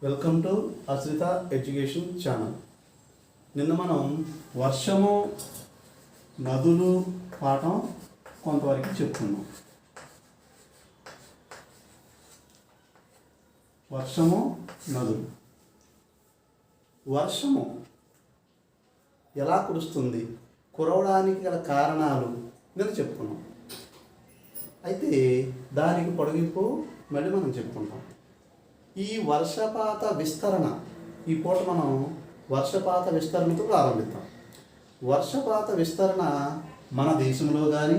Welcome to Ashritha education channel. నిన్న మనం వర్షము నదులు పాఠం కొంతవరకు చెప్పుకున్నాం. వర్షము నదులు. వర్షము ఎలా కురుస్తుంది, కురవడానికి గల కారణాలు నిన్న చెప్పుకున్నాం. అయితే దానికి పొడిగింపు మళ్ళీ మనం చెప్పుకుంటాం. ఈ వర్షపాత విస్తరణ, ఈ పూట మనం వర్షపాత విస్తరణతో ప్రారంభిద్దాం. వర్షపాత విస్తరణ మన దేశంలో కానీ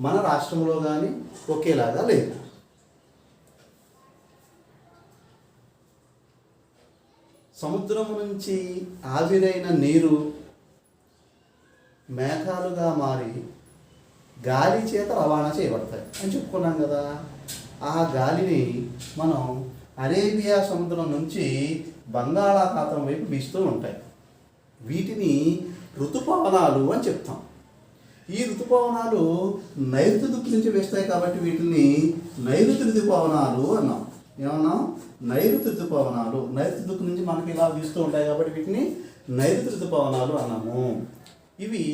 మన రాష్ట్రంలో కానీ ఒకేలాగా లేదు. సముద్రం నుంచి ఆవిరైన నీరు మేఘాలుగా మారి గాలి చేత రవాణా చేయబడతాయి అని చెప్పుకున్నాం కదా. ఆ గాలిని మనం అరేబియా సముద్రం నుంచి బంగాళాఖాతం వైపు వీస్తూ ఉంటాయి. వీటిని ఋతుపవనాలు అని చెప్తాం. ఈ ఋతుపవనాలు నైరుతి దిక్కు నుంచి వేస్తాయి కాబట్టి వీటిని నైరుతి ఋతుపవనాలు అన్నాం. ఏమన్నాం? నైరుతి ఋతుపవనాలు. నైరుతి దిక్కు నుంచి మనకి ఇలా వీస్తూ ఉంటాయి కాబట్టి వీటిని నైరుతి ఋతుపవనాలు అన్నాము. ఇవి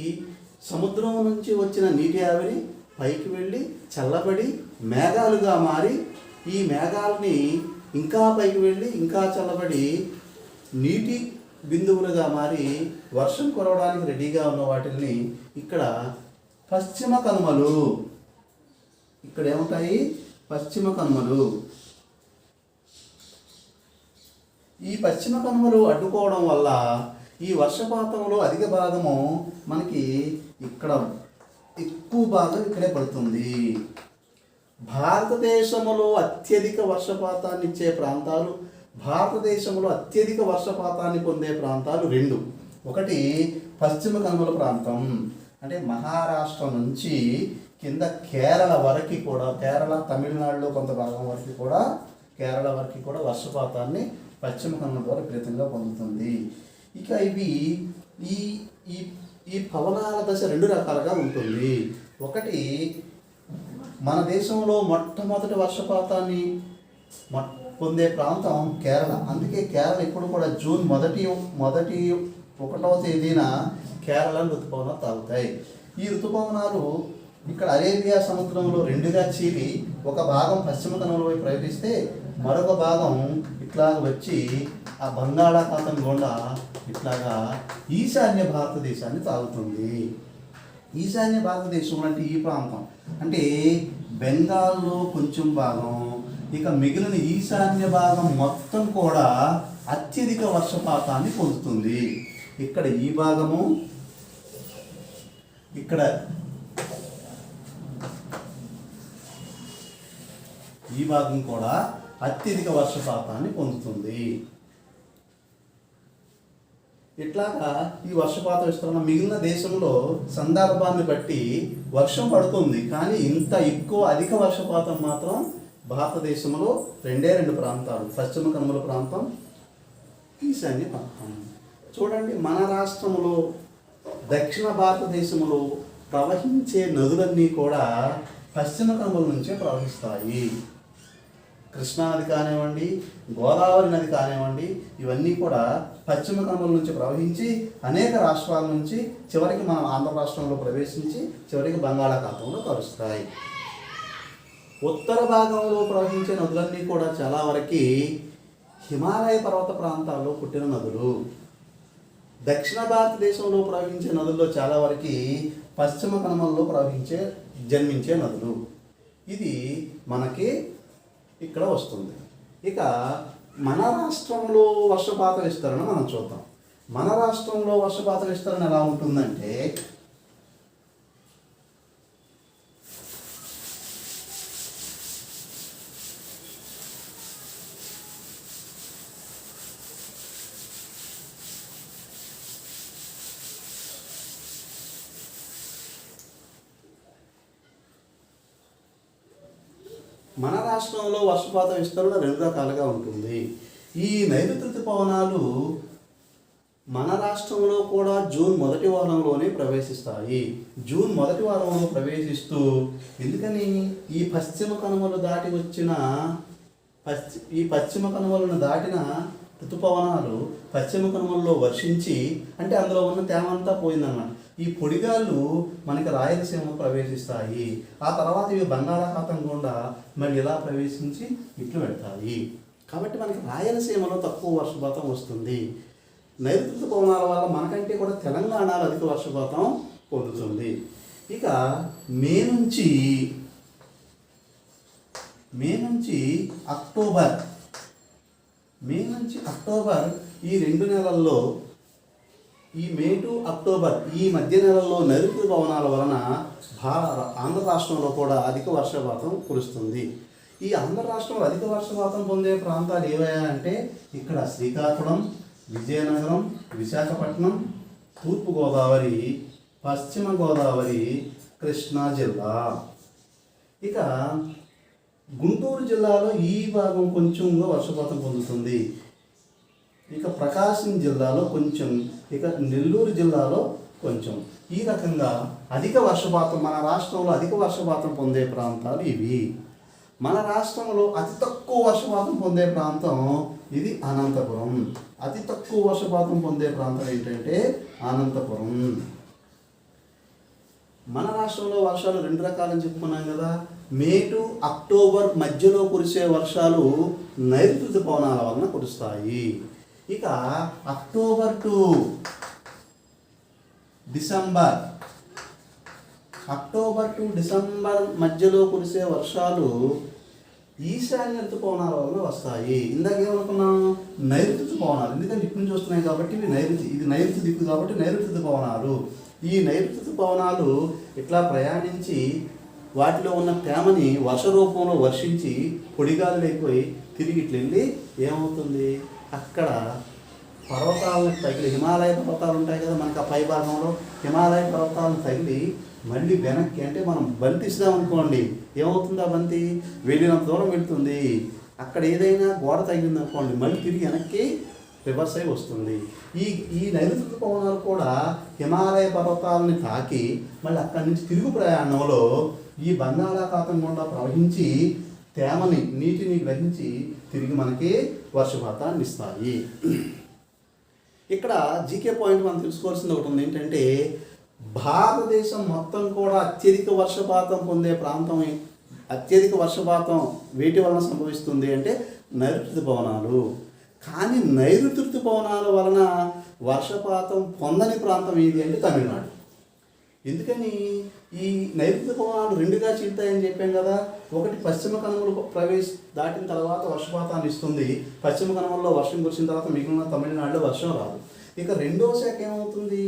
సముద్రం నుంచి వచ్చిన నీటి ఆవిరి పైకి వెళ్ళి చల్లబడి మేఘాలుగా మారి, ఈ మేఘాలని ఇంకా పైకి వెళ్ళి ఇంకా చల్లబడి నీటి బిందువులుగా మారి వర్షం కురవడానికి రెడీగా ఉన్న వాటిని ఇక్కడ పశ్చిమ కనుమలు. ఇక్కడ ఏముంటాయి? పశ్చిమ కనుమలు. ఈ పశ్చిమ కనుమలు అడ్డుకోవడం వల్ల ఈ వర్షపాతంలో అధిక భాగము మనకి ఇక్కడ ఎక్కువ భాగం ఇక్కడే పడుతుంది. భారతదేశంలో అత్యధిక వర్షపాతాన్ని ఇచ్చే ప్రాంతాలు, భారతదేశంలో అత్యధిక వర్షపాతాన్ని పొందే ప్రాంతాలు రెండు. ఒకటి పశ్చిమ కనుమల ప్రాంతం, అంటే మహారాష్ట్ర నుంచి కింద కేరళ వరకు కూడా, కేరళ తమిళనాడులో కొంత భాగం వరకు కూడా, కేరళ వరకు కూడా వర్షపాతాన్ని పశ్చిమ కనుమల ద్వారా విపరీతంగా పొందుతుంది. ఇక ఇవి ఈ ఈ ఈ పవనాల దశ రెండు రకాలుగా ఉంటుంది. ఒకటి, మన దేశంలో మొట్టమొదటి వర్షపాతాన్ని పొందే ప్రాంతం కేరళ. అందుకే కేరళ ఇప్పుడు కూడా జూన్ మొదటి 1వ తేదీన కేరళ ఋతుపవనాలు తాగుతాయి. ఈ ఋతుపవనాలు ఇక్కడ అరేబియా సముద్రంలో రెండుగా చీలి ఒక భాగం పశ్చిమ కనుమల వైపు ప్రవేశిస్తే మరొక భాగం ఇట్లాగ వచ్చి ఆ బంగాళాఖాతం గుండా ఇట్లాగా ఈశాన్య భారతదేశాన్ని తాగుతుంది. ఈశాన్య భారతదేశం అంటే ఈ ప్రాంతం, అంటే బెంగాల్లో కొంచెం భాగం, ఇక మిగిలిన ఈశాన్య భాగం మొత్తం కూడా అత్యధిక వర్షపాతాన్ని పొందుతుంది. ఇక్కడ ఈ భాగము, ఇక్కడ ఈ భాగం కూడా అత్యధిక వర్షపాతాన్ని పొందుతుంది. ఇట్లాగా ఈ వర్షపాత విస్తరణ మిగిలిన దేశంలో సందర్భాన్ని బట్టి వర్షం పడుతుంది, కానీ ఇంత ఎక్కువ అధిక వర్షపాతం మాత్రం భారతదేశంలో రెండు ప్రాంతాలు, పశ్చిమ కనుమల ప్రాంతం, ఈశాన్య ప్రాంతం. చూడండి, మన రాష్ట్రంలో దక్షిణ భారతదేశంలో ప్రవహించే నదులన్నీ కూడా పశ్చిమ కనుమల నుంచే ప్రవహిస్తాయి. కృష్ణా నది కానివ్వండి, గోదావరి నది కానివ్వండి, ఇవన్నీ కూడా పశ్చిమ కనుమల నుంచి ప్రవహించి అనేక రాష్ట్రాల నుంచి చివరికి మన ఆంధ్ర రాష్ట్రంలో ప్రవేశించి చివరికి బంగాళాఖాతంలో కలుస్తాయి. ఉత్తర భాగంలో ప్రవహించే నదులన్నీ కూడా చాలా వరకు హిమాలయ పర్వత ప్రాంతాల్లో పుట్టిన నదులు. దక్షిణ భారతదేశంలో ప్రవహించే నదుల్లో చాలా వరకు పశ్చిమ కనుమల్లో జన్మించే నదులు. ఇది మనకి ఇక్కడ వస్తుంది. ఇక మన రాష్ట్రంలో వర్షపాత విస్తరణ మనం చూద్దాం. మన రాష్ట్రంలో వర్షపాత విస్తరణ ఎలా ఉంటుందంటే, మన రాష్ట్రంలో వర్షపాత విస్తరణ రెండు రకాలుగా ఉంటుంది. ఈ నైరుతి ఋతుపవనాలు మన రాష్ట్రంలో కూడా జూన్ మొదటి వారంలోనే ప్రవేశిస్తాయి. జూన్ మొదటి వారంలో ప్రవేశిస్తూ, ఎందుకని ఈ పశ్చిమ కనుమలు దాటి వచ్చిన ఈ పశ్చిమ కనుమలను దాటిన ఋతుపవనాలు పశ్చిమ కనుమలలో వర్షించి, అంటే అందులో ఉన్న తేమ అంతా పోయిందన్నమాట. ఈ పొడిగాళ్ళు మనకి రాయలసీమలో ప్రవేశిస్తాయి. ఆ తర్వాత ఇవి బంగాళాఖాతం గుండా మళ్ళీ ఇలా ప్రవేశించి ఇట్లు పెడతాయి. కాబట్టి మనకి రాయలసీమలో తక్కువ వర్షపాతం వస్తుంది. నైరుతి ఋతుపవనాల వల్ల మనకంటే కూడా తెలంగాణలో అధిక వర్షపాతం పొందుతుంది. ఇక మే నుంచి అక్టోబర్ ఈ 2 నెలల్లో, ఈ మే టు అక్టోబర్ ఈ మధ్య నెలల్లో నైరుతి ఋతుపవనాల వలన ఆంధ్ర రాష్ట్రంలో కూడా అధిక వర్షపాతం కురుస్తుంది. ఈ ఆంధ్ర రాష్ట్రంలో అధిక వర్షపాతం పొందే ప్రాంతాలు ఏవయ్యా అంటే ఇక్కడ శ్రీకాకుళం, విజయనగరం, విశాఖపట్నం, తూర్పుగోదావరి, పశ్చిమ గోదావరి, కృష్ణా జిల్లా. ఇక గుంటూరు జిల్లాలో ఈ భాగం కొంచెంగా వర్షపాతం పొందుతుంది. ఇక ప్రకాశం జిల్లాలో కొంచెం, ఇక నెల్లూరు జిల్లాలో కొంచెం. ఈ రకంగా అధిక వర్షపాతం, మన రాష్ట్రంలో అధిక వర్షపాతం పొందే ప్రాంతాలు ఇవి. మన రాష్ట్రంలో అతి తక్కువ వర్షపాతం పొందే ప్రాంతం ఇది అనంతపురం. అతి తక్కువ వర్షపాతం పొందే ప్రాంతం ఏంటంటే అనంతపురం. మన రాష్ట్రంలో వర్షాలు 2 రకాలని చెప్పుకున్నాం కదా. మే టు అక్టోబర్ మధ్యలో కురిసే వర్షాలు నైరుతి ఋతుపవనాల వలన కురుస్తాయి. ఇక అక్టోబర్ టు డిసెంబర్ మధ్యలో కురిసే వర్షాలు ఈశాన్య ఋతుపవనాల వలన వస్తాయి. ఇందాక ఏమనుకున్నాం, నైరుతి ఋతుపవనాలు, ఎందుకంటే ఇప్పటి నుంచి వస్తున్నాయి కాబట్టి ఇది నైరుతి దిక్కు కాబట్టి నైరుతి ఋతుపవనాలు. ఈ నైరుతి ఋతుపవనాలు ఇట్లా ప్రయాణించి వాటిలో ఉన్న తేమని వర్ష రూపంలో వర్షించి పొడిగాలు అయిపోయి తిరిగి ఇట్లా వెళ్ళి ఏమవుతుంది, అక్కడ పర్వతాలను తగిలి, హిమాలయ పర్వతాలు ఉంటాయి కదా మనకు ఆ పై భాగంలో, హిమాలయ పర్వతాలను తగిలి మళ్ళీ వెనక్కి, అంటే మనం బంతి ఇస్తామనుకోండి ఏమవుతుంది, ఆ బంతి వెళ్ళినంత దూరం వెళ్తుంది. అక్కడ ఏదైనా గోడ తగిలింది అనుకోండి మళ్ళీ తిరిగి వెనక్కి రివర్స్ అయి వస్తుంది. ఈ నైరుతి ఋతుపవనాలు కూడా హిమాలయ పర్వతాలని తాకి మళ్ళీ అక్కడి నుంచి తిరుగు ప్రయాణంలో ఈ బంగాళాఖాతం గుండా ప్రవహించి తేమని, నీటిని గ్రహించి తిరిగి మనకి వర్షపాతాన్ని ఇస్తాయి. ఇక్కడ జీకే పాయింట్ మనం తెలుసుకోవాల్సింది ఒకటి ఉంది, ఏంటంటే భారతదేశం మొత్తం కూడా అత్యధిక వర్షపాతం పొందే ప్రాంతం, అత్యధిక వర్షపాతం వేటి వలన సంభవిస్తుంది అంటే నైరుతి ఋతుపవనాలు. కానీ నైరుతి ఋతుపవనాల వలన వర్షపాతం పొందని ప్రాంతం ఏది అంటే తమిళనాడు. ఎందుకని ఈ నైరుతి ఋతుపవనాలు 2గా చీలుతాయని చెప్పాం కదా. ఒకటి పశ్చిమ కనుమలు దాటిన తర్వాత వర్షపాతాన్ని ఇస్తుంది. పశ్చిమ కనుమల్లో వర్షం కురిసిన తర్వాత మిగిలిన తమిళనాడులో వర్షం రాదు. ఇక రెండవ శాఖ ఏమవుతుంది,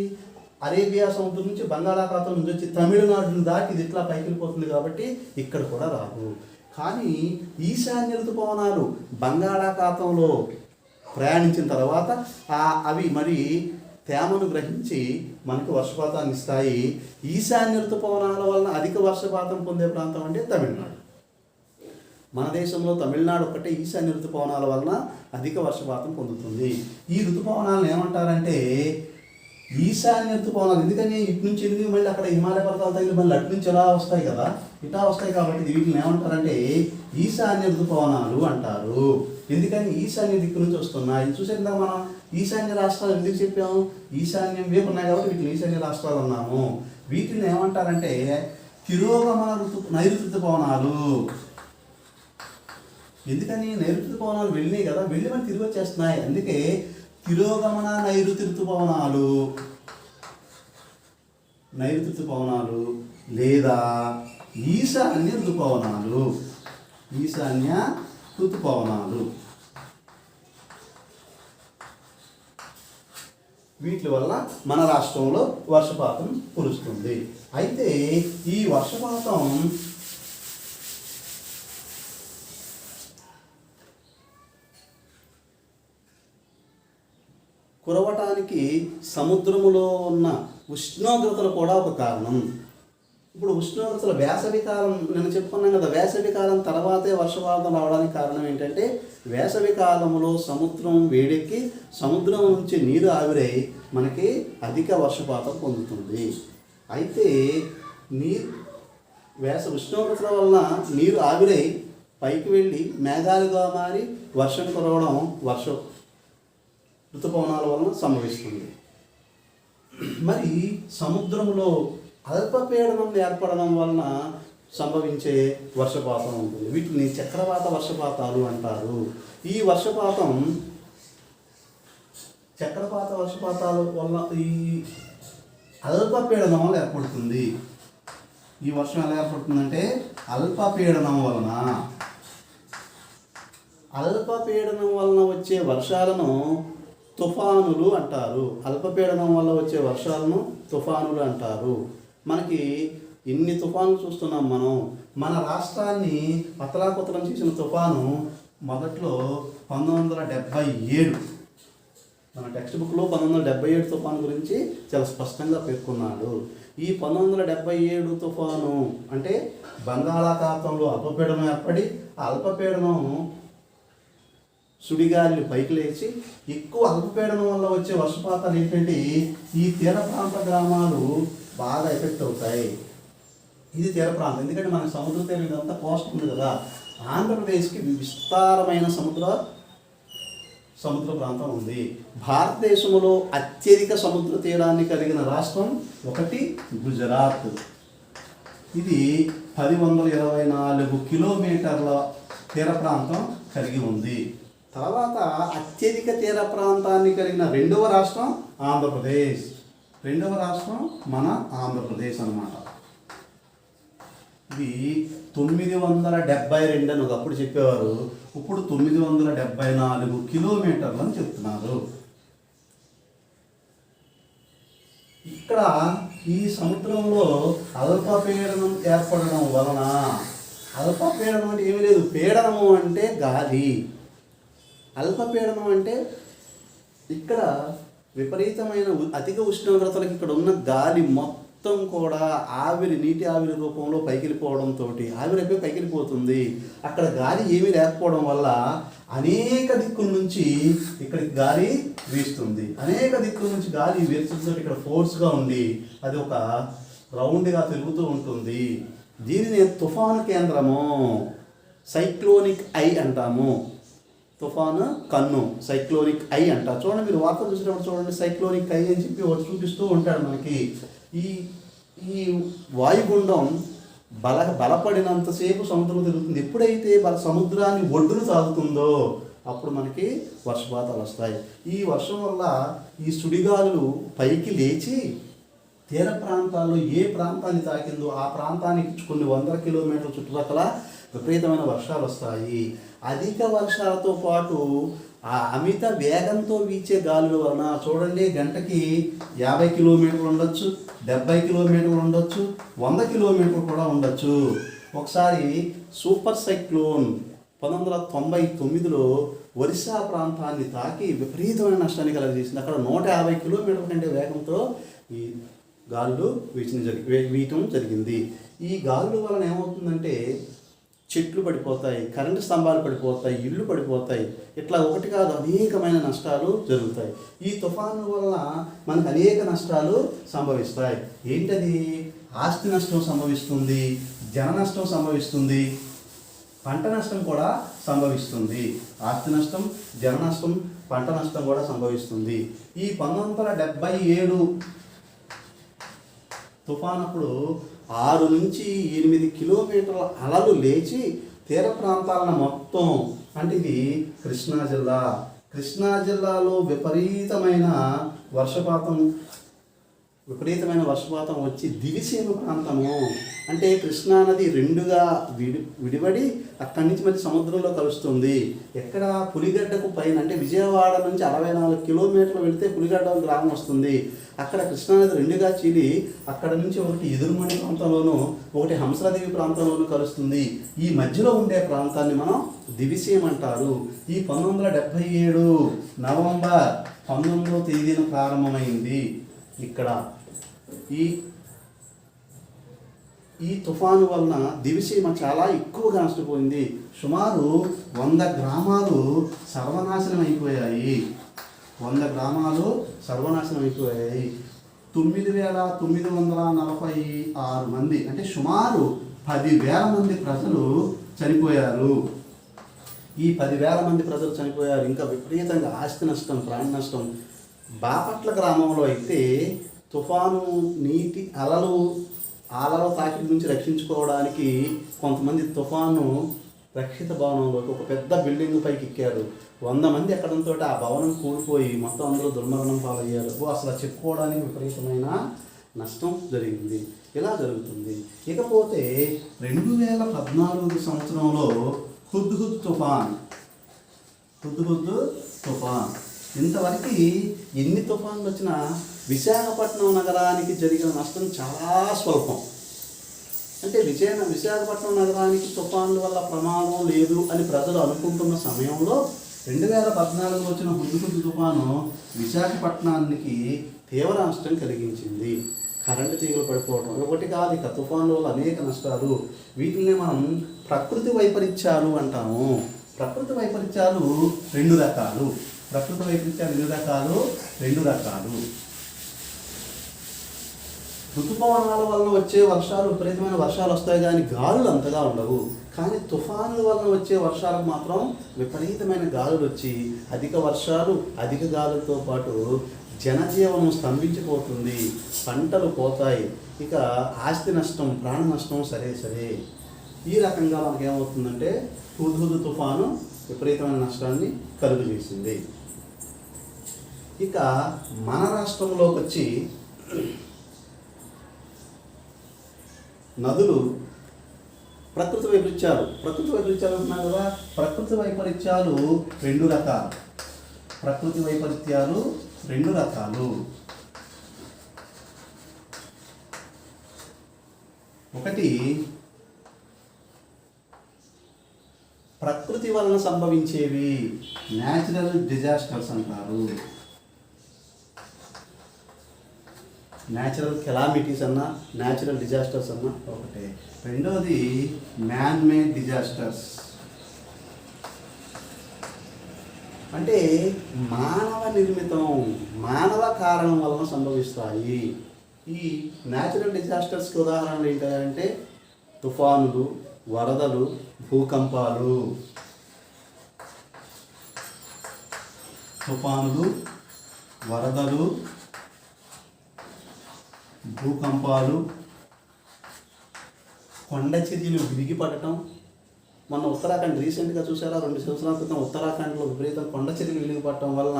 అరేబియా సముద్రం నుంచి బంగాళాఖాతం నుంచి వచ్చి తమిళనాడును దాటి ఇది ఇట్లా పైకి వెళ్ళిపోతుంది కాబట్టి ఇక్కడ కూడా రాదు. కానీ ఈశాన్య ఋతుపవనాలు బంగాళాఖాతంలో ప్రయాణించిన తర్వాత అవి మరి తేమను గ్రహించి మనకు వర్షపాతాన్ని ఇస్తాయి. ఈశాన్య ఋతుపవనాల వలన అధిక వర్షపాతం పొందే ప్రాంతం అంటే తమిళనాడు. మన దేశంలో తమిళనాడు ఒక్కటే ఈశాన్య ఋతుపవనాల వలన అధిక వర్షపాతం పొందుతుంది. ఈ ఋతుపవనాలను ఏమంటారంటే ఈశాన్య ఋతుపవనాలు. ఎందుకని ఇటు నుంచి ఎందుకు మళ్ళీ అక్కడ హిమాలయ పర్వతాలు తగిలి మళ్ళీ అటు నుంచి ఎలా వస్తాయి కదా, ఇట్లా వస్తాయి కాబట్టి వీటిని ఏమంటారంటే ఈశాన్య ఋతుపవనాలు అంటారు. ఎందుకని ఈశాన్య దిక్కు నుంచి వస్తున్నాయి. చూసేదా మనం ఈశాన్య రాష్ట్రాలు ఎందుకు చెప్పాము, ఈశాన్యం వైపు ఉన్నాయి కాబట్టి వీటిని ఈశాన్య రాష్ట్రాలు అన్నాము. వీటిని ఏమంటారంటే తిరోగమన నైరుతి ఋతుపవనాలు. ఎందుకని నైరుతి ఋతుపవనాలు వెళ్ళినాయి కదా, వెళ్ళి మనం తిరిగి వచ్చేస్తున్నాయి. అందుకే తిరోగమన నైరుతి ఋతుపవనాలు, నైరుతి ఋతుపవనాలు లేదా ఈశాన్య ఋతుపవనాలు, ఈశాన్య ఋతుపవనాలు. వీటి వల్ల మన రాష్ట్రంలో వర్షపాతం కురుస్తుంది. అయితే ఈ వర్షపాతం కురవటానికి సముద్రములో ఉన్న ఉష్ణోగ్రతలు కూడా ఒక కారణం. ఇప్పుడు ఉష్ణోగ్రతలు వేసవికాలం నేను చెప్పుకున్నాను కదా, వేసవికాలం తర్వాతే వర్షపాతం రావడానికి కారణం ఏంటంటే వేసవికాలంలో సముద్రం వేడెక్కి సముద్రం నుంచి నీరు ఆవిరై మనకి అధిక వర్షపాతం పొందుతుంది. అయితే ఉష్ణోగ్రతల వలన నీరు ఆవిరై పైకి వెళ్ళి మేఘాలుగా మారి వర్షం కురవడం ఋతుపవనాల వలన సంభవిస్తుంది. మరి సముద్రంలో అల్పపీడనం ఏర్పడడం వలన సంభవించే వర్షపాతం ఉంటుంది. వీటిని చక్రవాత వర్షపాతాలు అంటారు. ఈ చక్రపాత వర్షపాతాల వల్ల ఈ అల్పపీడనం వల్ల ఏర్పడుతుంది. ఈ వర్షం ఎలా ఏర్పడుతుందంటే అల్పపీడనం వలన వచ్చే వర్షాలను తుఫానులు అంటారు. అల్పపీడనం వల్ల వచ్చే వర్షాలను తుఫానులు అంటారు. మనకి ఇన్ని తుఫానులు చూస్తున్నాం మనం. మన రాష్ట్రాన్ని అతలాకుతలం చేసిన తుఫాను మొదట్లో 1977 మన టెక్స్ట్ బుక్లో 1977 తుఫాను గురించి చాలా స్పష్టంగా పేర్కొన్నాడు. ఈ 1977 తుఫాను అంటే బంగాళాఖాతంలో అల్పపీడనం ఏర్పడి ఆ అల్పపీడనం సుడిగాలి పైకి లేచి ఎక్కువ అల్పపీడనం వల్ల వచ్చే వర్షపాతాలు ఏంటంటే ఈ తీర ప్రాంత గ్రామాలు బాగా ఎఫెక్ట్ అవుతాయి. ఇది తీర ప్రాంతం, ఎందుకంటే మన సముద్ర తీరం ఇదంతా కోస్ట్ ఉంది కదా. ఆంధ్రప్రదేశ్కి విస్తారమైన సముద్ర ప్రాంతం ఉంది. భారతదేశంలో అత్యధిక సముద్ర తీరాన్ని కలిగిన రాష్ట్రం ఒకటి గుజరాత్. ఇది 1024 కిలోమీటర్ల తీర ప్రాంతం కలిగి ఉంది. తర్వాత అత్యధిక తీర ప్రాంతాన్ని కలిగిన రెండవ రాష్ట్రం ఆంధ్రప్రదేశ్. రెండవ రాష్ట్రం మన ఆంధ్రప్రదేశ్ అన్నమాట. ఇది 972 అని ఒకప్పుడు చెప్పేవారు, ఇప్పుడు 974 కిలోమీటర్లు అని చెప్తున్నారు. ఇక్కడ ఈ సముద్రంలో అల్పపీడనం ఏర్పడడం వలన, అల్పపీడనం అంటే ఏమీ లేదు, పీడనము అంటే గాలి, అల్పపీడనం అంటే ఇక్కడ విపరీతమైన అధిక ఉష్ణోగ్రతలకు ఇక్కడ ఉన్న గాలి మొత్తం కూడా నీటి ఆవిరి రూపంలో పైకి వెళ్ళిపోవడంతో ఆవిరైపోయి పైకి వెళ్ళిపోతుంది. అక్కడ గాలి ఏమీ లేకపోవడం వల్ల అనేక దిక్కుల నుంచి ఇక్కడికి గాలి వీస్తుంది. అనేక దిక్కుల నుంచి గాలి వీస్తుంటే ఇక్కడ ఫోర్స్గా ఉండి అది ఒక రౌండ్గా తిరుగుతూ ఉంటుంది. దీనిని తుఫాను కేంద్రము, సైక్లోనిక్ ఐ అంటాము. తుఫాను కన్ను, సైక్లోనిక్ ఐ అంటారు. చూడండి, మీరు వార్తలు చూసినప్పుడు చూడండి, సైక్లోనిక్ ఐ అని చెప్పి ఒకటి చూపిస్తూ ఉంటాడు మనకి. ఈ వాయుగుండం బలపడినంతసేపు సముద్రం తిరుగుతుంది. ఎప్పుడైతే సముద్రాన్ని ఒడ్డును తాగుతుందో అప్పుడు మనకి వర్షపాతాలు వస్తాయి. ఈ వర్షం వల్ల ఈ సుడిగాలులు పైకి లేచి తీర ప్రాంతాల్లో ఏ ప్రాంతాన్ని తాకిందో ఆ ప్రాంతానికి కొన్ని 100 కిలోమీటర్ల చుట్టుపక్కల విపరీతమైన వర్షాలు వస్తాయి. అధిక వర్షాలతో పాటు ఆ అమిత వేగంతో వీచే గాలుల వలన చూడండి, గంటకి 50 కిలోమీటర్లు ఉండొచ్చు, 70 కిలోమీటర్లు ఉండొచ్చు, 100 కిలోమీటర్లు కూడా ఉండొచ్చు. ఒకసారి సూపర్ సైక్లోన్ 1999లో ఒరిస్సా ప్రాంతాన్ని తాకి విపరీతమైన నష్టాన్ని కలగజేసింది. అక్కడ 150 కిలోమీటర్ల కంటే వేగంతో ఈ గాలులు వీయటం జరిగింది. ఈ గాలుల వలన ఏమవుతుందంటే చెట్లు పడిపోతాయి, కరెంటు స్తంభాలు పడిపోతాయి, ఇళ్ళు పడిపోతాయి. ఇట్లా ఒకటి కాదు, అనేకమైన నష్టాలు జరుగుతాయి. ఈ తుఫాను వల్ల మనకు అనేక నష్టాలు సంభవిస్తాయి. ఏంటది? ఆస్తి నష్టం సంభవిస్తుంది, జన నష్టం సంభవిస్తుంది, పంట నష్టం కూడా సంభవిస్తుంది. ఆస్తి నష్టం, జన నష్టం, పంట నష్టం కూడా సంభవిస్తుంది. ఈ 1977 తుఫానప్పుడు 6 నుంచి 8 కిలోమీటర్ల అలలు లేచి తీర ప్రాంతాలను మొత్తం, అంటే ఇది కృష్ణా జిల్లాలో విపరీతమైన వర్షపాతం వచ్చి దివిసీమ ప్రాంతము, అంటే కృష్ణా నది రెండుగా విడిపడి అక్కడి నుంచి మళ్ళీ సముద్రంలో కలుస్తుంది. ఎక్కడ? పులిగడ్డకు పైన, అంటే విజయవాడ నుంచి 64 కిలోమీటర్లు వెళితే పులిగడ్డ గ్రామం వస్తుంది. అక్కడ కృష్ణానది రెండుగా చీలి అక్కడ నుంచి ఒకటి ఎదురుమణి ప్రాంతంలోనూ ఒకటి హంసలదేవి ప్రాంతంలోనూ కలుస్తుంది. ఈ మధ్యలో ఉండే ప్రాంతాన్ని మనం దివిసీమ అంటారు. ఈ 1977 నవంబర్ 19వ తేదీన ప్రారంభమైంది. ఇక్కడ ఈ తుఫాను వలన దివిసీమ చాలా ఎక్కువగా నష్టపోయింది. సుమారు 100 గ్రామాలు సర్వనాశనం అయిపోయాయి. 9,946 మంది, అంటే సుమారు 10,000 మంది ప్రజలు చనిపోయారు. ఈ 10,000 మంది ప్రజలు చనిపోయారు. ఇంకా విపరీతంగా ఆస్తి నష్టం, ప్రాణ నష్టం. బాపట్ల గ్రామంలో అయితే తుఫాను నీటి అలల తాకిడి నుంచి రక్షించుకోవడానికి కొంతమంది తుఫాను రక్షిత భవనంలోకి ఒక పెద్ద బిల్డింగ్ పైకి ఎక్కారు. 100 మంది ఎక్కడంతో ఆ భవనం కూలిపోయి మొత్తం అందరూ దుర్మరణం పాలయ్యారు. అసలు చెప్పుకోవడానికి విపరీతమైన నష్టం జరిగింది. ఇలా జరుగుతుంది. ఇకపోతే 2014 సంవత్సరంలో హుద్హుద్ తుఫాన్ ఇంతవరకు ఎన్ని తుఫాన్లు వచ్చినా విశాఖపట్నం నగరానికి జరిగిన నష్టం చాలా స్వల్పం. అంటే విశాఖపట్నం నగరానికి తుఫాన్ల వల్ల ప్రమాదం లేదు అని ప్రజలు అనుకుంటున్న సమయంలో 2014 వచ్చిన హుద్హుద్ తుఫాను విశాఖపట్నానికి తీవ్ర నష్టం కలిగించింది. కరెంటు తీగలు పడిపోవడం ఒకటి కాదు, ఇక తుఫాన్ల వల్ల అనేక నష్టాలు. వీటిని మనం ప్రకృతి వైపరీత్యాలు అంటాము. ప్రకృతి వైపరీత్యాలు రెండు రకాలు. ఋతుపవనాల వల్ల వచ్చే వర్షాలు, విపరీతమైన వర్షాలు వస్తాయి కానీ గాలులు అంతగా ఉండవు. కానీ తుఫానుల వలన వచ్చే వర్షాలకు మాత్రం విపరీతమైన గాలులు వచ్చి అధిక వర్షాలు, అధిక గాలులతో పాటు జనజీవనం స్తంభించిపోతుంది, పంటలు పోతాయి, ఇక ఆస్తి నష్టం, ప్రాణ నష్టం సరే. ఈ రకంగా మనకి ఏమవుతుందంటే హుద్హుద్ తుఫాను విపరీతమైన నష్టాన్ని కలుగజేసింది. ఇక మన రాష్ట్రంలోకి వచ్చి నదులు ప్రకృతి వైపరీత్యాలు అంటున్నారు కదా. ప్రకృతి వైపరీత్యాలు రెండు రకాలు. ఒకటి ప్రకృతి వలన సంభవించేవి, న్యాచురల్ డిజాస్టర్స్ అంటారు. న్యాచురల్ కెలామిటీస్ అన్నా, న్యాచురల్ డిజాస్టర్స్ అన్నా ఒకటే. రెండవది మ్యాన్ మేడ్ డిజాస్టర్స్, అంటే మానవ నిర్మితం, మానవ కారణం వలన సంభవిస్తాయి. ఈ న్యాచురల్ డిజాస్టర్స్కి ఉదాహరణలు ఏంటంటే తుఫానులు, వరదలు, భూకంపాలు. కొండ చర్యలు విరిగి పడటం. మొన్న ఉత్తరాఖండ్ రీసెంట్గా చూసారా, 2 సంవత్సరాల క్రితం ఉత్తరాఖండ్లో విపరీతం కొండ చర్యలు విరిగి పడటం వలన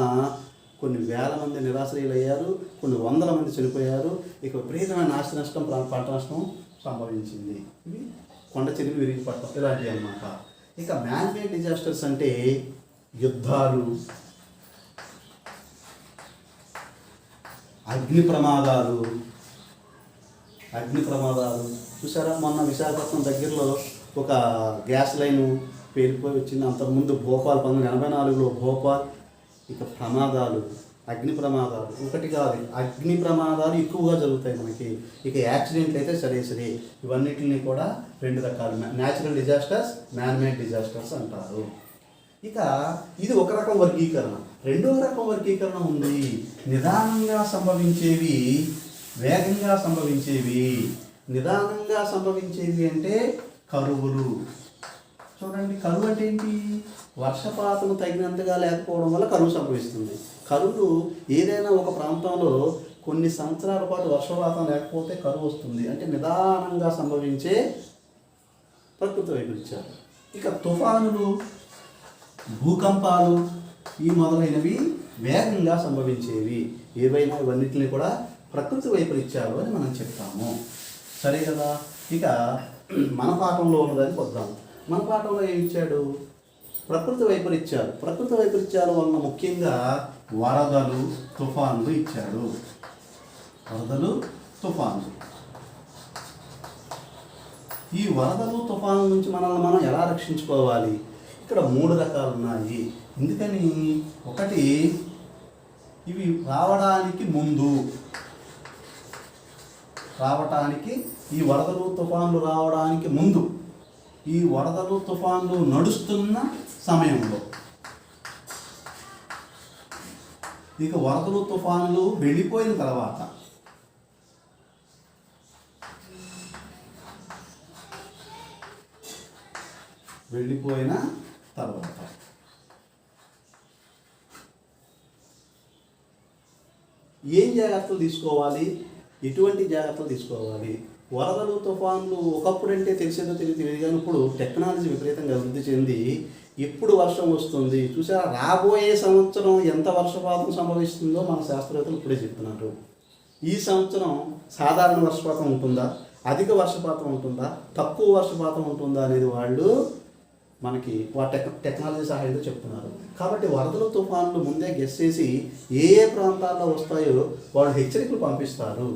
కొన్ని వేల మంది నిరాశ్రయులయ్యారు, కొన్ని వందల మంది చనిపోయారు. ఇక విపరీతమైన ఆస్తి నష్టం, పంట నష్టం సంభవించింది. ఇవి కొండ చర్యలు విరిగి పడటం ఇలాంటివి అన్నమాట. ఇక మ్యాన్ మేడ్ డిజాస్టర్స్ అంటే యుద్ధాలు, అగ్ని ప్రమాదాలు. చూసారా, మొన్న విశాఖపట్నం దగ్గరలో ఒక గ్యాస్ లైన్ పేలిపోయి వచ్చింది. అంతకుముందు భోపాల్ 1984లో భోపాల్. ఇక ప్రమాదాలు, అగ్ని ప్రమాదాలు ఒకటి కాదు, అగ్ని ప్రమాదాలు ఎక్కువగా జరుగుతాయి మనకి. ఇక యాక్సిడెంట్లు అయితే సరే. ఇవన్నిటిని కూడా రెండు రకాలు, natural disasters, man made disasters అంటారు. ఇక ఇది ఒక రకం వర్గీకరణ. రెండవ రకం వర్గీకరణ ఉంది, నిదానంగా సంభవించేవి, వేగంగా సంభవించేవి. నిదానంగా సంభవించేవి అంటే కరువులు. చూడండి, కరువు అంటే ఏంటి? వర్షపాతం తగినంతగా లేకపోవడం వల్ల కరువు సంభవిస్తుంది. కరువులు ఏదైనా ఒక ప్రాంతంలో కొన్ని సంవత్సరాల పాటు వర్షపాతం లేకపోతే కరువు వస్తుంది. అంటే నిదానంగా సంభవించే ప్రకృతి వైపరీత్యాలు. ఇక తుఫానులు, భూకంపాలు ఈ మొదలైనవి వేగంగా సంభవించేవి. ఏవైనా ఇవన్నిటిని కూడా ప్రకృతి వైపరీత్యాలు అని మనం చెప్తాము. సరే కదా. ఇక మన పాఠంలో ఉన్నదానికి వద్దాం. మన పాఠంలో ఏమి ఇచ్చాడు? ప్రకృతి వైపరీత్యాల వలన ముఖ్యంగా వరదలు, తుఫాన్లు ఇచ్చాడు. ఈ వరదలు, తుఫాన్ల నుంచి మనల్ని మనం ఎలా రక్షించుకోవాలి? ఇక్కడ 3 రకాలు ఉన్నాయి. ఎందుకని? ఒకటి, ఇవి రావడానికి ముందు, ఈ వరదలు, తుఫాన్లు రావడానికి ముందు, ఈ వరదలు, తుఫాన్లు నడుస్తున్న సమయంలో, ఇక వరదలు, తుఫాన్లు వెళ్ళిపోయిన తర్వాత. ఏం జాగ్రత్తలు తీసుకోవాలి, ఎటువంటి జాగ్రత్తలు తీసుకోవాలి? వరదలు తుఫాన్లు ఒకప్పుడంటే తెలిసేదో తెలియదు కానీ ఇప్పుడు టెక్నాలజీ విపరీతంగా అభివృద్ధి చెంది ఎప్పుడు వర్షం వస్తుంది చూసారా, రాబోయే సంవత్సరం ఎంత వర్షపాతం సంభవిస్తుందో మన శాస్త్రవేత్తలు ఇప్పుడే చెప్తున్నారు. ఈ సంవత్సరం సాధారణ వర్షపాతం ఉంటుందా, అధిక వర్షపాతం ఉంటుందా, తక్కువ వర్షపాతం ఉంటుందా అనేది వాళ్ళు మనకి టెక్నాలజీ సహాయంతో చెప్తున్నారు. కాబట్టి వరదలు తుఫాన్లు ముందే గెస్ చేసి ఏ ఏ ప్రాంతాల్లో వస్తాయో వాళ్ళు హెచ్చరికలు పంపిస్తారు.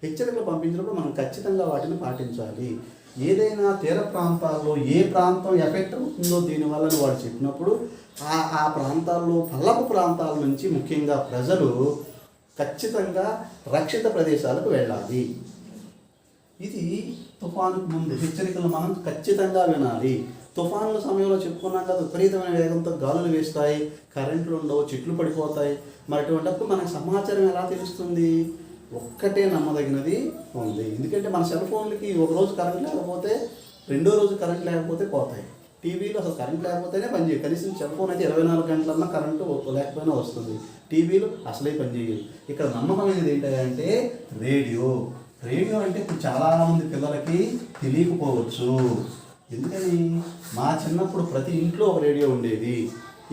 హెచ్చరికలు పంపించినప్పుడు మనం ఖచ్చితంగా వాటిని పాటించాలి. ఏదైనా తీర ప్రాంతాల్లో ఏ ప్రాంతం ఎఫెక్ట్ అవుతుందో దీనివల్ల వాడు చెప్పినప్పుడు ఆ ప్రాంతాల్లో పల్లపు ప్రాంతాల నుంచి ముఖ్యంగా ప్రజలు ఖచ్చితంగా రక్షిత ప్రదేశాలకు వెళ్ళాలి. ఇది తుఫానుకు ముందు హెచ్చరికలు మనం ఖచ్చితంగా వినాలి. తుఫానుల సమయంలో చెప్పుకున్నాం కదా, విపరీతమైన వేగంతో గాలులు వేస్తాయి, కరెంట్లు ఉండవు, చెట్లు పడిపోతాయి. మరి అటువంటిప్పుడు మనకు సమాచారం ఎలా తెలుస్తుంది? ఒక్కటే నమ్మదగినది ఉంది. ఎందుకంటే మన సెల్ ఫోన్లకి ఒకరోజు కరెంట్ లేకపోతే రెండో రోజు కరెంట్ లేకపోతే పోతాయి. టీవీలో అసలు కరెంట్ లేకపోతేనే పనిచేయదు. కనీసం సెల్ ఫోన్ అయితే 24 గంటలన్నా కరెంటు లేకపోయినా వస్తుంది. టీవీలు అసలే పనిచేయదు. ఇక్కడ నమ్మకమైనది ఏంటంటే రేడియో. రేడియో అంటే ఇప్పుడు చాలామంది పిల్లలకి తెలియకపోవచ్చు. ఎందుకని, మా చిన్నప్పుడు ప్రతి ఇంట్లో ఒక రేడియో ఉండేది.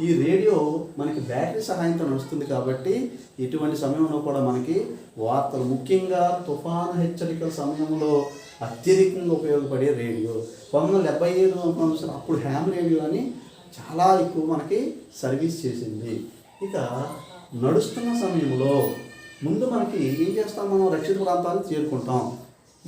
ఈ రేడియో మనకి బ్యాటరీ సహాయంతో నడుస్తుంది కాబట్టి ఎటువంటి సమయంలో కూడా మనకి వార్తలు, ముఖ్యంగా తుఫాను హెచ్చరికల సమయంలో అత్యధికంగా ఉపయోగపడే రేడియో 1977 అప్పుడు హ్యామ్ రేడియో అని చాలా ఎక్కువ మనకి సర్వీస్ చేసింది. ఇక నడుస్తున్న సమయంలో ముందు మనకి ఏం చేస్తాం, మనం రక్షిత ప్రాంతాలకు చేరుకుంటాం.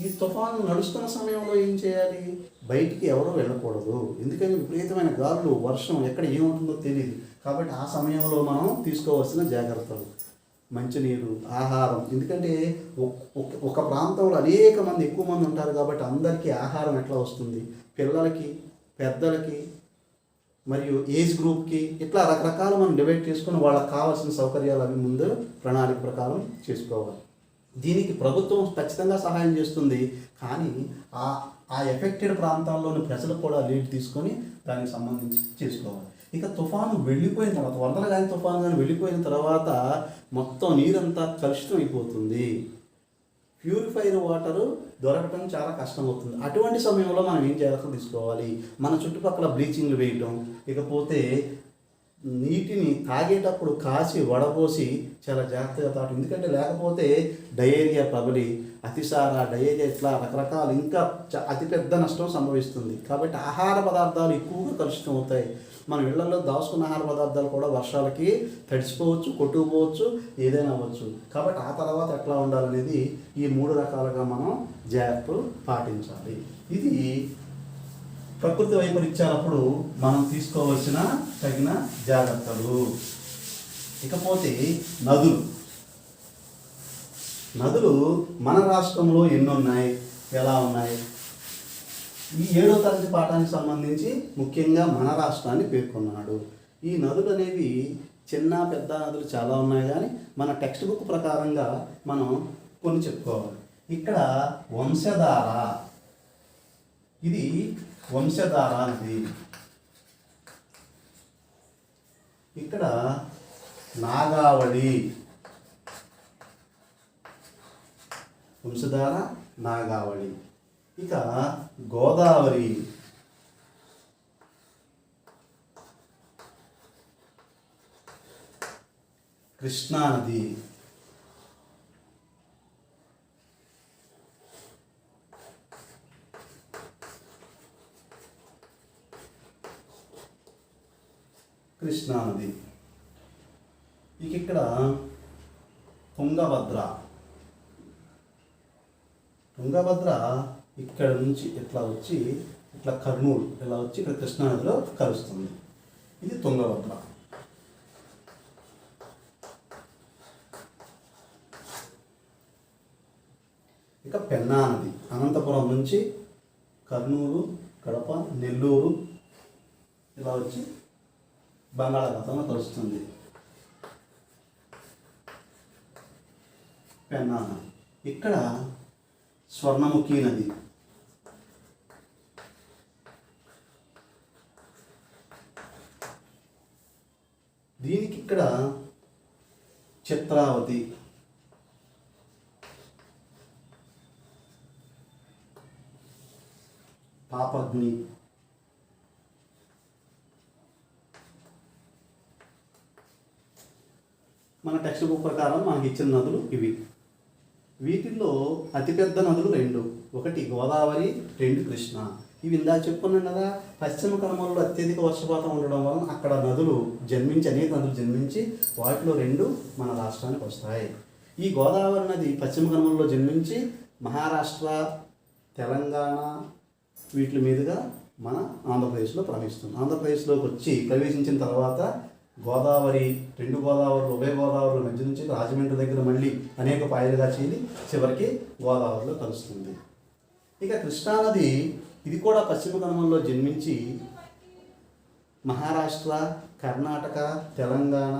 ఈ తుఫాను నడుస్తున్న సమయంలో ఏం చేయాలి? బయటికి ఎవరూ వెళ్ళకూడదు. ఎందుకని విపరీతమైన గాలులు, వర్షం, ఎక్కడ ఏముంటుందో తెలియదు. కాబట్టి ఆ సమయంలో మనం తీసుకోవాల్సిన జాగ్రత్తలు, మంచినీరు, ఆహారం. ఎందుకంటే ఒక ప్రాంతంలో అనేక మంది, ఎక్కువ మంది ఉంటారు కాబట్టి అందరికీ ఆహారం ఎట్లా వస్తుంది? పిల్లలకి, పెద్దలకి, మరియు ఏజ్ గ్రూప్కి, ఇట్లా రకరకాలు మనం డివైడ్ చేసుకొని వాళ్ళకి కావాల్సిన సౌకర్యాలు అవి ముందు ప్రణాళిక ప్రకారం చేసుకోవాలి. దీనికి ప్రభుత్వం ఖచ్చితంగా సహాయం చేస్తుంది. కానీ ఆ ఎఫెక్టెడ్ ప్రాంతాల్లోని ప్రజలు కూడా లీడ్ తీసుకొని దానికి సంబంధించి చేసుకోవాలి. ఇక తుఫాను వెళ్ళిపోయిన తర్వాత, వరదలు కానీ తుఫాను కానీ వెళ్ళిపోయిన తర్వాత మొత్తం నీరంతా కలుషితం అయిపోతుంది. ప్యూరిఫైర్ వాటరు దొరకటం చాలా కష్టం అవుతుంది. అటువంటి సమయంలో మనం ఏం జాగ్రత్తలు తీసుకోవాలి? మన చుట్టుపక్కల బ్లీచింగ్లు వేయటం, ఇకపోతే నీటిని తాగేటప్పుడు కాసి వడపోసి చాలా జాగ్రత్తగా తాగటం. ఎందుకంటే లేకపోతే డయేరియా ప్రబలి, అతిసార, డయేరియా, ఇట్లా రకరకాలు ఇంకా అతిపెద్ద నష్టం సంభవిస్తుంది. కాబట్టి ఆహార పదార్థాలు ఎక్కువగా కలుషితం అవుతాయి. మనం ఇళ్లలో దాచుకున్న ఆహార పదార్థాలు కూడా వర్షాలకి తడిసిపోవచ్చు, కొట్టుకుపోవచ్చు, ఏదైనా అవ్వచ్చు. కాబట్టి ఆ తర్వాత ఎట్లా ఉండాలనేది ఈ 3 రకాలుగా మనం జాగ్రత్తలు పాటించాలి. ఇది ప్రకృతి వైపరీత్యాలప్పుడు మనం తీసుకోవాల్సిన తగిన జాగ్రత్తలు. ఇకపోతే నదులు మన రాష్ట్రంలో ఎన్ని ఉన్నాయి, ఎలా ఉన్నాయి? ఈ 7వ తరగతి పాఠానికి సంబంధించి ముఖ్యంగా మన రాష్ట్రాన్ని పేర్కొన్నాడు. ఈ నదులు అనేవి చిన్న పెద్ద నదులు చాలా ఉన్నాయి, కానీ మన టెక్స్ట్ బుక్ ప్రకారంగా మనం కొన్ని చెప్పుకోవాలి. ఇక్కడ వంశధార, ఇది వంశధార నది. ఇక్కడ నాగావళి, వంశధార నాగావళి. ఇక గోదావరి, కృష్ణానది, ఇక ఇక్కడ తుంగభద్ర ఇక్కడ నుంచి ఇట్లా వచ్చి ఇట్లా కర్నూలు ఇలా వచ్చి ఇక్కడ కృష్ణానదిలో కలుస్తుంది. ఇది తుంగభద్ర. ఇక పెన్నా నది అనంతపురం నుంచి కర్నూలు, కడప, నెల్లూరు ఇలా వచ్చి బంగాళాఖాతంలో కలుస్తుంది. పెన్నా నది. ఇక్కడ స్వర్ణముఖి నది, దీనికి ఇక్కడ చిత్రావతి, పాపగ్ని, మన టెక్స్ట్ బుక్ ప్రకారం మనకి ఇచ్చిన నదులు ఇవి. వీటిల్లో అతిపెద్ద నదులు రెండు, ఒకటి గోదావరి, రెండు కృష్ణ. ఇవి ఇందాక చెప్పుకున్నాం కదా, పశ్చిమ కనుమలలో అత్యధిక వర్షపాతం ఉండడం వలన అక్కడ నదులు జన్మించి, అనేక నదులు జన్మించి వాటిలో రెండు మన రాష్ట్రానికి వస్తాయి. ఈ గోదావరి నది పశ్చిమ కనుమలలో జన్మించి మహారాష్ట్ర, తెలంగాణ వీటి మీదుగా మన ఆంధ్రప్రదేశ్లో ప్రవహిస్తుంది. ఆంధ్రప్రదేశ్లోకి వచ్చి ప్రవేశించిన తర్వాత గోదావరి, రెండు గోదావరి, ఉభయ గోదావరి మధ్య నుంచి రాజమండ్రి దగ్గర మళ్ళీ అనేక పాయలుగా చీలి చివరికి గోదావరిలో కలుస్తుంది. ఇక కృష్ణానది, ఇది కూడా పశ్చిమ కనుమలలో జన్మించి మహారాష్ట్ర, కర్ణాటక, తెలంగాణ,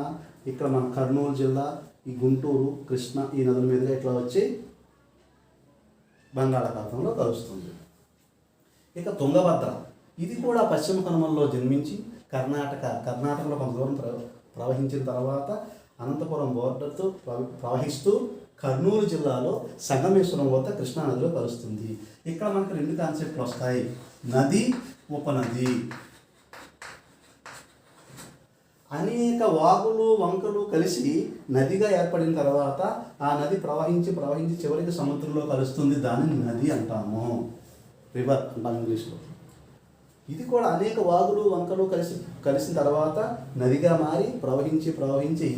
ఇక్కడ మన కర్నూలు జిల్లా, ఈ గుంటూరు, కృష్ణ ఈ నదుల మీదుగా ఇట్లా వచ్చి బంగాళాఖాతంలో కలుస్తుంది. ఇక తుంగభద్ర, ఇది కూడా పశ్చిమ కనుమలలో జన్మించి కర్ణాటకలో కొంత దూరం ప్రవహించిన తర్వాత అనంతపురం బోర్డర్తో ప్రవహిస్తూ కర్నూలు జిల్లాలో సంగమేశ్వరం వద్ద కృష్ణానదిలో కలుస్తుంది. ఇక్కడ మనకు రెండు కాన్సెప్ట్లు వస్తాయి, నది, ఉపనది. అనేక వాగులు, వంకలు కలిసి నదిగా ఏర్పడిన తర్వాత ఆ నది ప్రవహించి చివరికి సముద్రంలో కలుస్తుంది. దానిని నది అంటాము, రివర్ అంటాం ఇంగ్లీష్లో. ఇది కూడా అనేక వాగులు, వంకలు కలిసిన తర్వాత నదిగా మారి ప్రవహించి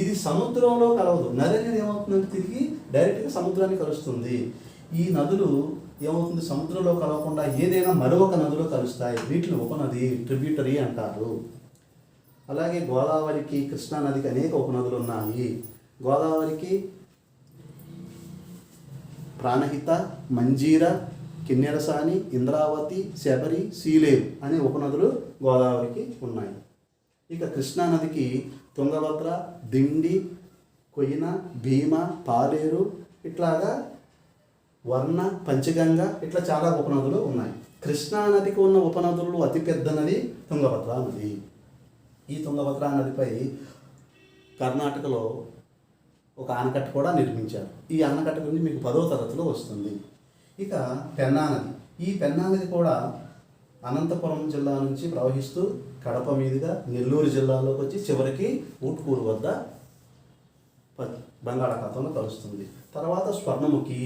ఇది సముద్రంలో కలవదు. నది అనేది ఏమవుతుందంటే తిరిగి డైరెక్ట్గా సముద్రాన్ని కలుస్తుంది. ఈ నదులు ఏమవుతుంది, సముద్రంలో కలవకుండా ఏదైనా మరొక నదిలో కలుస్తాయి. వీటిని ఉపనది, ట్రిబ్యూటరీ అంటారు. అలాగే గోదావరికి, కృష్ణానదికి అనేక ఉపనదులు ఉన్నాయి. గోదావరికి ప్రాణహిత, మంజీర, కిన్నెరసాని, ఇంద్రావతి, శబరి, సీలేరు అనే ఉపనదులు గోదావరికి ఉన్నాయి. ఇక కృష్ణానదికి తుంగభద్ర, దిండి, కొయ్యన, భీమ, పాలేరు, ఇట్లాగా వర్ణ, పంచగంగ, ఇట్లా చాలా ఉపనదులు ఉన్నాయి. కృష్ణానదికి ఉన్న ఉపనదులు అతిపెద్ద నది తుంగభద్ర నది. ఈ తుంగభద్ర నదిపై కర్ణాటకలో ఒక ఆనకట్ట కూడా నిర్మించారు. ఈ ఆనకట్ట గురించి మీకు 10వ తరగతిలో వస్తుంది. ఇక పెన్నా నది, ఈ పెన్నా నది కూడా అనంతపురం జిల్లా నుంచి ప్రవహిస్తూ కడప మీదుగా నెల్లూరు జిల్లాలోకి వచ్చి చివరికి ఊట్కూరు వద్ద బంగాళాఖాతంలో కలుస్తుంది. తర్వాత స్వర్ణముఖి,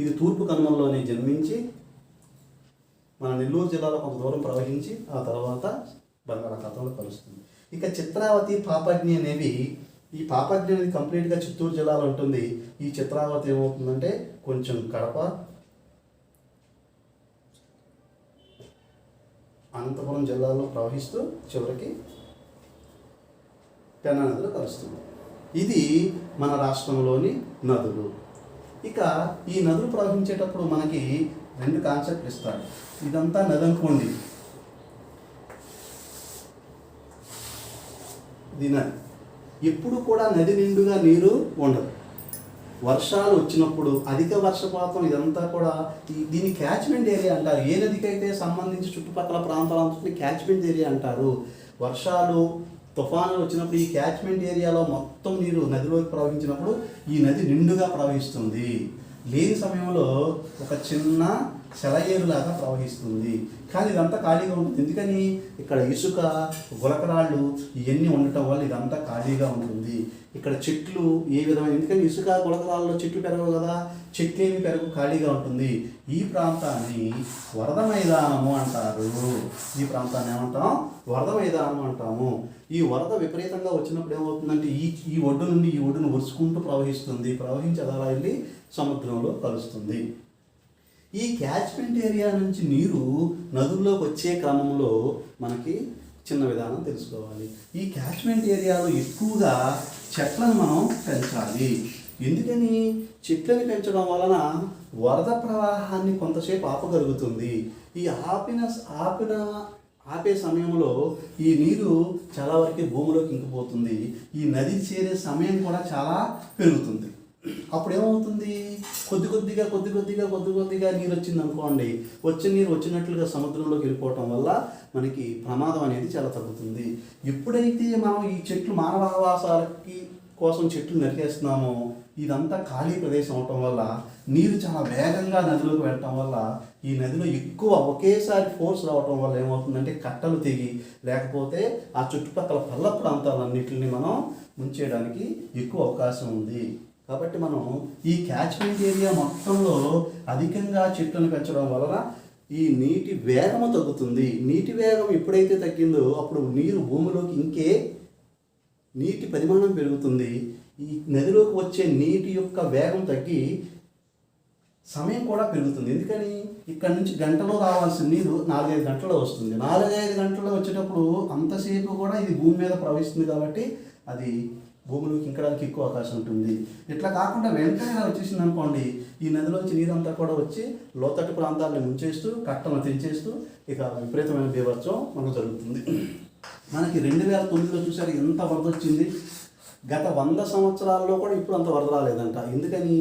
ఇది తూర్పు కనుమల్లోనే జన్మించి మన నెల్లూరు జిల్లాలో కొంత దూరం ప్రవహించి ఆ తర్వాత బంగాళాఖాతంలో కలుస్తుంది. ఇక చిత్రావతి, పాపగ్ని అనేవి, ఈ పాపగ్ని అనేది కంప్లీట్గా చిత్తూరు జిల్లాలో ఉంటుంది. ఈ చిత్రావతి ఏమవుతుందంటే కొంచెం కడప, అనంతపురం జిల్లాలో ప్రవహిస్తూ చివరికి పెన్నా నదిలో కలుస్తుంది. ఇది మన రాష్ట్రంలోని నదులు. ఇక ఈ నదులు ప్రవహించేటప్పుడు మనకి రెండు కాన్సెప్ట్లు ఇస్తారు. ఇదంతా నది అనుకోండి, ఇది నది. ఎప్పుడు కూడా నది నిండుగా నీరు ఉండదు. వర్షాలు వచ్చినప్పుడు అధిక వర్షపాతం, ఇదంతా కూడా దీని క్యాచ్మెంట్ ఏరియా అంటారు. ఏ నదికైతే సంబంధించి చుట్టుపక్కల ప్రాంతాలంతా క్యాచ్మెంట్ ఏరియా అంటారు. వర్షాలు, తుఫానులు వచ్చినప్పుడు ఈ క్యాచ్మెంట్ ఏరియాలో మొత్తం నీరు నదిలోకి ప్రవహించినప్పుడు ఈ నది నిండుగా ప్రవహిస్తుంది. లేని సమయంలో ఒక చిన్న సెలయేరులాగా ప్రవహిస్తుంది. కానీ ఇదంతా ఖాళీగా ఉంటుంది. ఎందుకని, ఇక్కడ ఇసుక, గులకరాళ్ళు ఇవన్నీ ఉండటం వల్ల ఇదంతా ఖాళీగా ఉంటుంది. ఇక్కడ చెట్లు ఏ విధమైన, ఎందుకని ఇసుక, గులకరాళ్ళలో చెట్లు పెరగవు కదా, చెట్లు ఏమి పెరగవు, ఖాళీగా ఉంటుంది. ఈ ప్రాంతాన్ని వరద మైదానము అంటారు. ఈ ప్రాంతాన్ని ఏమంటాం, వరద మైదానం అంటాము. ఈ వరద విపరీతంగా వచ్చినప్పుడు ఏమవుతుందంటే ఈ ఒడ్డు నుండి ఈ ఒడ్డును ఒరుచుకుంటూ ప్రవహిస్తుంది. ప్రవహించి అలా వెళ్ళి సముద్రంలో కలుస్తుంది. ఈ క్యాచ్మెంట్ ఏరియా నుంచి నీరు నదుల్లోకి వచ్చే క్రమంలో మనకి చిన్న విధానం తెలుసుకోవాలి. ఈ క్యాచ్మెంట్ ఏరియాలో ఎక్కువగా చెట్లను మనం పెంచాలి. ఎందుకని, చెట్లను పెంచడం వలన వరద ప్రవాహాన్ని కొంతసేపు ఆపగలుగుతుంది. ఈ ఆపే సమయంలో ఈ నీరు చాలా వరకు భూమిలోకి ఇంకిపోతుంది. ఈ నది చేరే సమయం కూడా చాలా పెరుగుతుంది. అప్పుడు ఏమవుతుంది, కొద్ది కొద్దిగా నీరు వచ్చింది అనుకోండి, నీరు వచ్చినట్లుగా సముద్రంలోకి వెళ్ళిపోవటం వల్ల మనకి ప్రమాదం అనేది చాలా తగ్గుతుంది. ఎప్పుడైతే మనం ఈ చెట్లు మానవ ఆవాసాలకి కోసం చెట్లు నరికేస్తున్నామో ఇదంతా ఖాళీ ప్రదేశం అవటం వల్ల నీరు చాలా వేగంగా నదిలోకి వెళ్ళటం వల్ల ఈ నదిలో ఎక్కువ ఒకేసారి ఫోర్స్ రావటం వల్ల ఏమవుతుందంటే కట్టలు తెగి లేకపోతే ఆ చుట్టుపక్కల పల్ల ప్రాంతాలన్నింటిని మనం ముంచేయడానికి ఎక్కువ అవకాశం ఉంది. కాబట్టి మనం ఈ క్యాచ్మెంట్ ఏరియా మొత్తంలో అధికంగా చెట్లను పెంచడం వలన ఈ నీటి వేగము తగ్గుతుంది. నీటి వేగం ఎప్పుడైతే తగ్గిందో అప్పుడు నీరు భూమిలోకి ఇంకే నీటి పరిమాణం పెరుగుతుంది. ఈ నదిలోకి వచ్చే నీటి యొక్క వేగం తగ్గి సమయం కూడా పెరుగుతుంది. ఎందుకని ఇక్కడ నుంచి గంటలో రావాల్సిన నీరు 4-5 గంటల్లో వస్తుంది. 4-5 గంటల్లో వచ్చేటప్పుడు అంతసేపు కూడా ఇది భూమి మీద ప్రవహిస్తుంది కాబట్టి అది భూమిలోకి ఇంకడానికి ఎక్కువ అవకాశం ఉంటుంది. ఇట్లా కాకుండా వెంటనే వచ్చేసింది అనుకోండి, ఈ నదిలోంచి నీరంతా కూడా వచ్చి లోతట్టు ప్రాంతాలను ముంచేస్తూ కట్టలను తెంచేస్తూ ఇక విపరీతమైన బీభత్సం మనకు జరుగుతుంది. మనకి 2009లో చూసారు ఎంత వరద వచ్చింది. గత 100 సంవత్సరాల్లో కూడా ఇప్పుడు అంత వరద రాలేదంట. ఎందుకని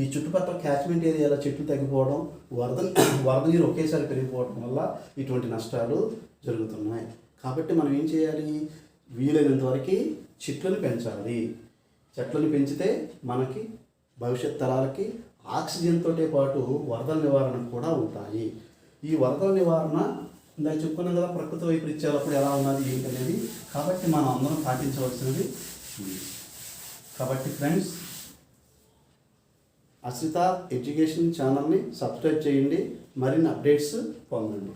ఈ చుట్టుపక్కల క్యాచ్మెంట్ ఏరియాలో చెట్లు తగ్గిపోవడం, వరద నీరు ఒకేసారి పెరిగిపోవడం వల్ల ఇటువంటి నష్టాలు జరుగుతున్నాయి. కాబట్టి మనం ఏం చేయాలి, వీలైనంత వరకు చెట్లను పెంచాలి. చెట్లను పెంచితే మనకి భవిష్యత్ తరాలకి ఆక్సిజన్తో పాటు వరదల నివారణ కూడా ఉంటాయి. ఈ వరదల నివారణ ఇందాక చెప్పుకున్నాం కదా, ప్రకృతి వైపరీత్యాలప్పుడు ఎలా ఉన్నది ఏంటనేది. కాబట్టి మనం అందరం పాటించవలసినది. కాబట్టి ఫ్రెండ్స్, అశ్రిత ఎడ్యుకేషన్ ఛానల్ని సబ్స్క్రైబ్ చేయండి, మరిన్ని అప్డేట్స్ పొందండి.